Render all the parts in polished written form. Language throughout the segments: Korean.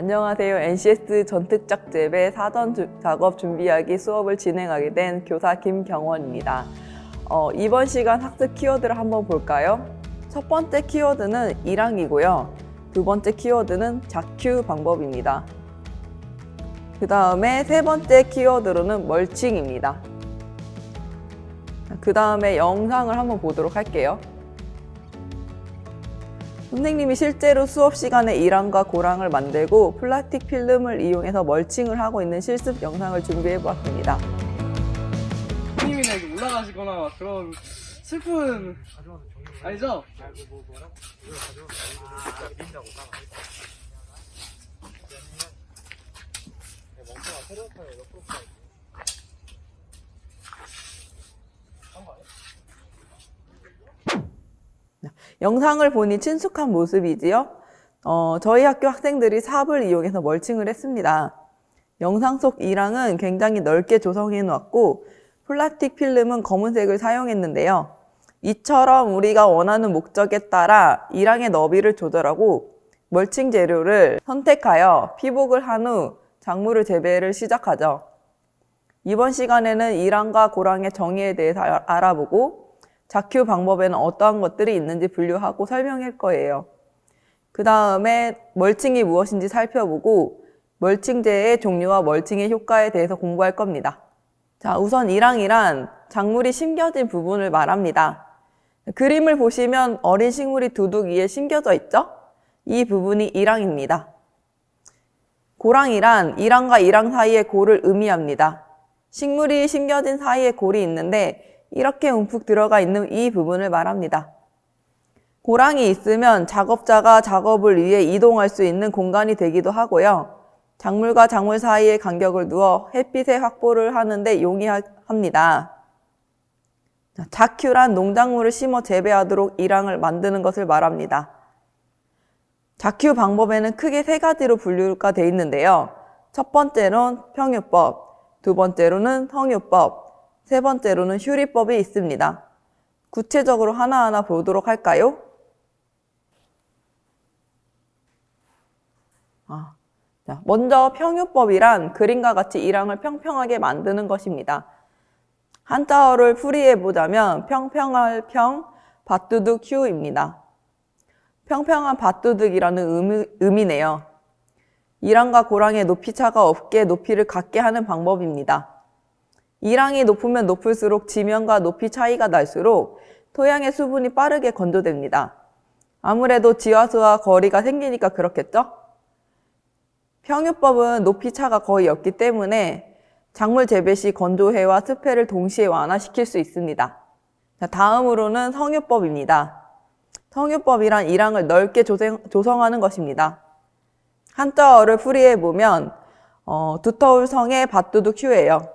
안녕하세요. NCS 전특작재배 사전 작업 준비하기 수업을 진행하게 된 교사 김경원입니다. 이번 시간 학습 키워드를 한번 볼까요? 첫 번째 키워드는 일항이고요. 두 번째 키워드는 자큐 방법입니다. 그 다음에 세 번째 키워드로는 멀칭입니다. 그 다음에 영상을 한번 보도록 할게요. 선생님이 실제로 수업 시간에 일항과 고랑을 만들고 플라스틱 필름을 이용해서 멀칭을 하고 있는 실습 영상을 준비해 보았습니다. 선생님이나 이제 올라가시거나 막 그런 슬픈 아니죠? 영상을 보니 친숙한 모습이지요. 저희 학교 학생들이 삽을 이용해서 멀칭을 했습니다. 영상 속 일항은 굉장히 넓게 조성해 놓았고 플라스틱 필름은 검은색을 사용했는데요. 이처럼 우리가 원하는 목적에 따라 일항의 너비를 조절하고 멀칭 재료를 선택하여 피복을 한 후 작물을 재배를 시작하죠. 이번 시간에는 일항과 고랑의 정의에 대해서 알아보고 자큐 방법에는 어떠한 것들이 있는지 분류하고 설명할 거예요. 그 다음에 멀칭이 무엇인지 살펴보고 멀칭제의 종류와 멀칭의 효과에 대해서 공부할 겁니다. 자, 우선 일항이란 작물이 심겨진 부분을 말합니다. 그림을 보시면 어린 식물이 두둑 위에 심겨져 있죠? 이 부분이 일항입니다. 고랑이란 일항과 일항 사이의 골을 의미합니다. 식물이 심겨진 사이에 골이 있는데 이렇게 움푹 들어가 있는 이 부분을 말합니다. 고랑이 있으면 작업자가 작업을 위해 이동할 수 있는 공간이 되기도 하고요. 작물과 작물 사이에 간격을 두어 햇빛의 확보를 하는데 용이합니다. 자큐란 농작물을 심어 재배하도록 일항을 만드는 것을 말합니다. 자큐 방법에는 크게 세 가지로 분류가 되어 있는데요. 첫 번째로는 평유법, 두 번째로는 성유법, 세 번째로는 휴리법이 있습니다. 구체적으로 하나하나 보도록 할까요? 먼저 평유법이란 그림과 같이 일항을 평평하게 만드는 것입니다. 한자어를 풀이해 보자면 평평할 평, 밭두둑 휴입니다. 평평한 밭두둑이라는 의미네요. 일항과 고랑의 높이 차가 없게 높이를 같게 하는 방법입니다. 일항이 높으면 높을수록 지면과 높이 차이가 날수록 토양의 수분이 빠르게 건조됩니다. 아무래도 지하수와 거리가 생기니까 그렇겠죠? 평유법은 높이 차가 거의 없기 때문에 작물 재배 시 건조해와 습해를 동시에 완화시킬 수 있습니다. 자, 다음으로는 성유법입니다. 성유법이란 일항을 넓게 조성하는 것입니다. 한자어를 풀이해 보면 두터운 성의 밭두둑 휴예요.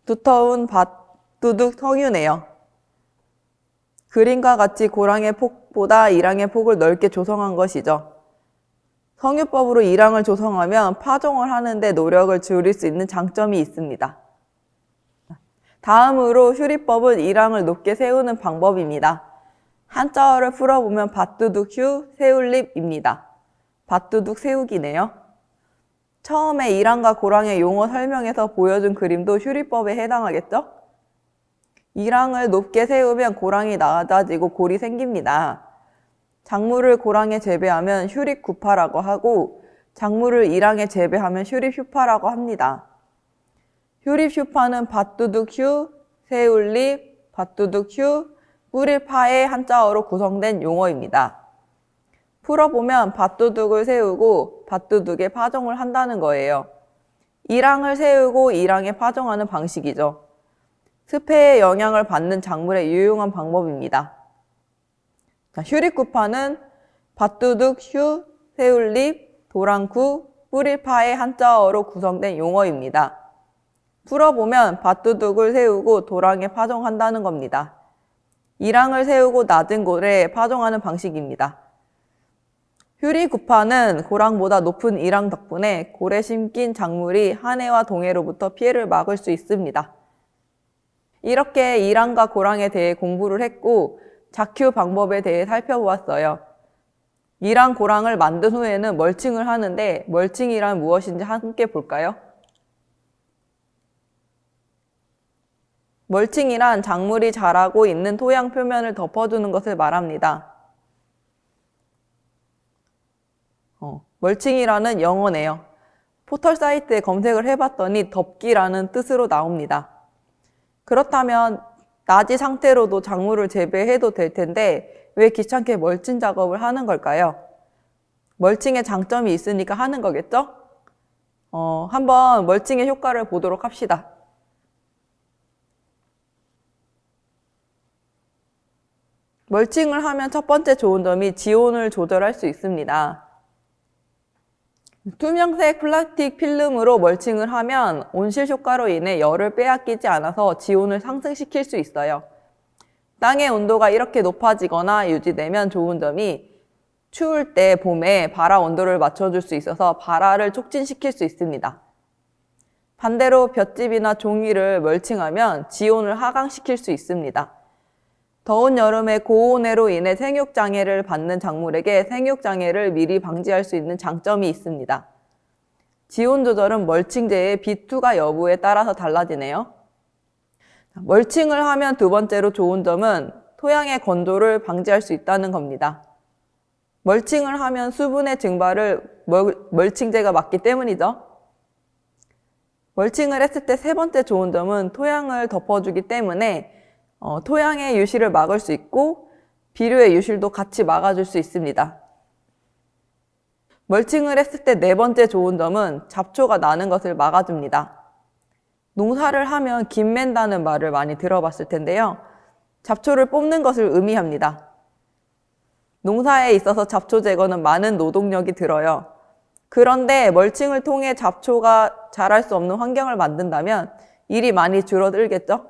두터운 밭두둑 성유네요. 그림과 같이 고랑의 폭보다 일항의 폭을 넓게 조성한 것이죠. 성유법으로 일항을 조성하면 파종을 하는데 노력을 줄일 수 있는 장점이 있습니다. 다음으로 휴리법은 일항을 높게 세우는 방법입니다. 한자어를 풀어보면 밭두둑 휴, 세울립입니다. 밭두둑 세우기네요. 처음에 일항과 고랑의 용어 설명에서 보여준 그림도 휴리법에 해당하겠죠? 일항을 높게 세우면 고랑이 낮아지고 골이 생깁니다. 작물을 고랑에 재배하면 휴립구파라고 하고 작물을 일항에 재배하면 휴립휴파라고 합니다. 휴립휴파는 밭두둑 휴, 세울립, 밭두둑 휴, 뿌릴파의 한자어로 구성된 용어입니다. 풀어보면 밭두둑을 세우고 밭두둑에 파종을 한다는 거예요. 일항을 세우고 일항에 파종하는 방식이죠. 습해의 영향을 받는 작물의 유용한 방법입니다. 휴립구파는 밭두둑 휴, 세울립, 도랑쿠, 뿌릴파의 한자어로 구성된 용어입니다. 풀어보면 밭두둑을 세우고 도랑에 파종한다는 겁니다. 일항을 세우고 낮은 골에 파종하는 방식입니다. 휴리구파는 고랑보다 높은 일항 덕분에 골에 심긴 작물이 한해와 동해로부터 피해를 막을 수 있습니다. 이렇게 일항과 고랑에 대해 공부를 했고 자큐 방법에 대해 살펴보았어요. 이랑 고랑을 만든 후에는 멀칭을 하는데 멀칭이란 무엇인지 함께 볼까요? 멀칭이란 작물이 자라고 있는 토양 표면을 덮어주는 것을 말합니다. 멀칭이라는 영어네요. 포털 사이트에 검색을 해봤더니 덮기라는 뜻으로 나옵니다. 그렇다면 낮이 상태로도 작물을 재배해도 될 텐데 왜 귀찮게 멀칭 작업을 하는 걸까요? 멀칭의 장점이 있으니까 하는 거겠죠? 한번 멀칭의 효과를 보도록 합시다. 멀칭을 하면 첫 번째 좋은 점이 지온을 조절할 수 있습니다. 투명색 플라스틱 필름으로 멀칭을 하면 온실 효과로 인해 열을 빼앗기지 않아서 지온을 상승시킬 수 있어요. 땅의 온도가 이렇게 높아지거나 유지되면 좋은 점이 추울 때 봄에 발화 온도를 맞춰줄 수 있어서 발화를 촉진시킬 수 있습니다. 반대로 볏짚이나 종이를 멀칭하면 지온을 하강시킬 수 있습니다. 더운 여름에 고온해로 인해 생육장애를 받는 작물에게 생육장애를 미리 방지할 수 있는 장점이 있습니다. 지온 조절은 멀칭제의 비투가 여부에 따라서 달라지네요. 멀칭을 하면 두 번째로 좋은 점은 토양의 건조를 방지할 수 있다는 겁니다. 멀칭을 하면 수분의 증발을 멀칭제가 막기 때문이죠. 멀칭을 했을 때 세 번째 좋은 점은 토양을 덮어주기 때문에 토양의 유실을 막을 수 있고 비료의 유실도 같이 막아줄 수 있습니다. 멀칭을 했을 때 네 번째 좋은 점은 잡초가 나는 것을 막아줍니다. 농사를 하면 김 맨다는 말을 많이 들어봤을 텐데요. 잡초를 뽑는 것을 의미합니다. 농사에 있어서 잡초 제거는 많은 노동력이 들어요. 그런데 멀칭을 통해 잡초가 자랄 수 없는 환경을 만든다면 일이 많이 줄어들겠죠?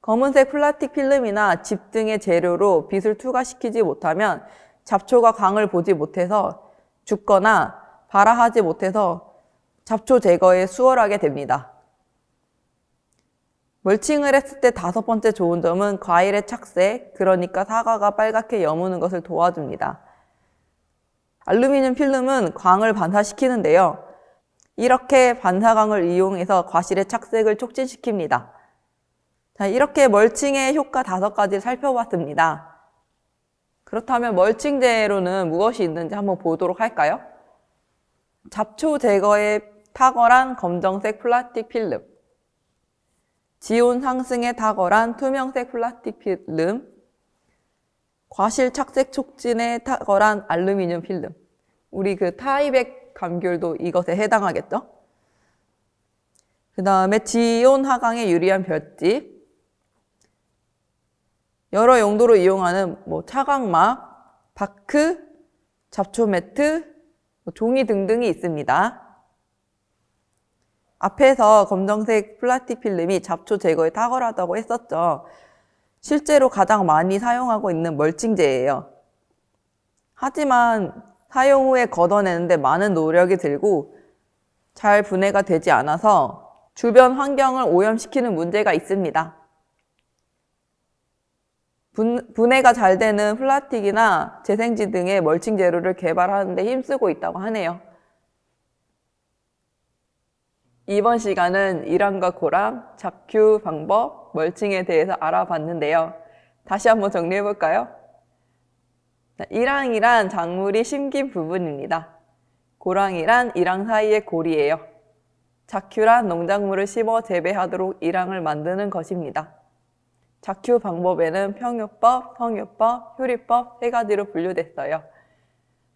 검은색 플라스틱 필름이나 집 등의 재료로 빛을 투과시키지 못하면 잡초가 광을 보지 못해서 죽거나 발화하지 못해서 잡초 제거에 수월하게 됩니다. 멀칭을 했을 때 다섯 번째 좋은 점은 과일의 착색, 그러니까 사과가 빨갛게 여무는 것을 도와줍니다. 알루미늄 필름은 광을 반사시키는데요. 이렇게 반사광을 이용해서 과실의 착색을 촉진시킵니다. 자, 이렇게 멀칭의 효과 5가지를 살펴봤습니다. 그렇다면 멀칭 재료는 무엇이 있는지 한번 보도록 할까요? 잡초 제거에 탁월한 검정색 플라스틱 필름, 지온 상승에 탁월한 투명색 플라스틱 필름, 과실 착색 촉진에 탁월한 알루미늄 필름. 우리 그 타이백 감귤도 이것에 해당하겠죠? 그 다음에 지온 하강에 유리한 볏짚, 여러 용도로 이용하는 차광막, 바크, 잡초 매트, 종이 등등이 있습니다. 앞에서 검정색 플라스틱 필름이 잡초 제거에 탁월하다고 했었죠. 실제로 가장 많이 사용하고 있는 멀칭제예요. 하지만 사용 후에 걷어내는데 많은 노력이 들고 잘 분해가 되지 않아서 주변 환경을 오염시키는 문제가 있습니다. 분해가 잘 되는 플라스틱이나 재생지 등의 멀칭 재료를 개발하는 데 힘쓰고 있다고 하네요. 이번 시간은 이랑과 고랑, 잡큐 방법, 멀칭에 대해서 알아봤는데요. 다시 한번 정리해 볼까요? 이랑이란 작물이 심긴 부분입니다. 고랑이란 이랑 사이의 고리예요. 잡큐란 농작물을 심어 재배하도록 이랑을 만드는 것입니다. 잡큐 방법에는 평유법, 성유법, 효리법 세 가지로 분류됐어요.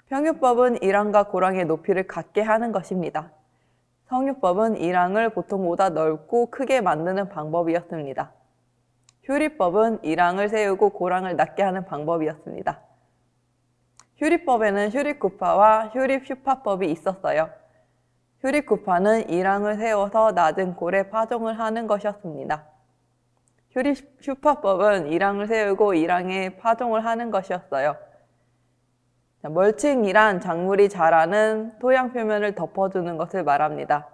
평유법은 이랑과 고랑의 높이를 같게 하는 것입니다. 성유법은 이랑을 보통보다 넓고 크게 만드는 방법이었습니다. 효리법은 이랑을 세우고 고랑을 낮게 하는 방법이었습니다. 효리법에는 효립구파와 효립휴파법이 있었어요. 효립구파는 이랑을 세워서 낮은 골에 파종을 하는 것이었습니다. 효립휴파법은 이랑을 세우고 이랑에 파종을 하는 것이었어요. 멀칭이란 작물이 자라는 토양 표면을 덮어주는 것을 말합니다.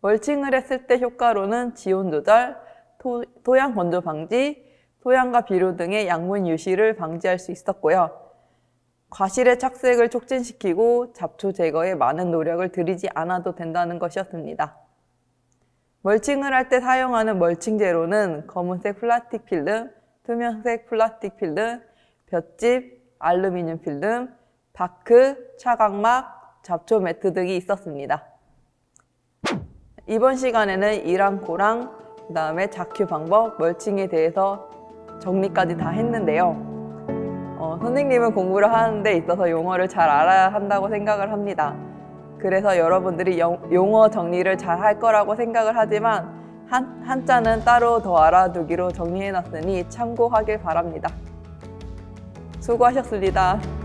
멀칭을 했을 때 효과로는 지온 조절, 토양 건조 방지, 토양과 비료 등의 양분 유실을 방지할 수 있었고요. 과실의 착색을 촉진시키고 잡초 제거에 많은 노력을 들이지 않아도 된다는 것이었습니다. 멀칭을 할 때 사용하는 멀칭 재료는 검은색 플라스틱 필름, 투명색 플라스틱 필름, 볏짚, 알루미늄 필름, 다크, 차각막, 잡초 매트 등이 있었습니다. 이번 시간에는 이랑코랑 그 다음에 자큐 방법, 멀칭에 대해서 정리까지 다 했는데요. 선생님은 공부를 하는 데 있어서 용어를 잘 알아야 한다고 생각을 합니다. 그래서 여러분들이 용어 정리를 잘 할 거라고 생각을 하지만 한자는 따로 더 알아두기로 정리해놨으니 참고하길 바랍니다. 수고하셨습니다.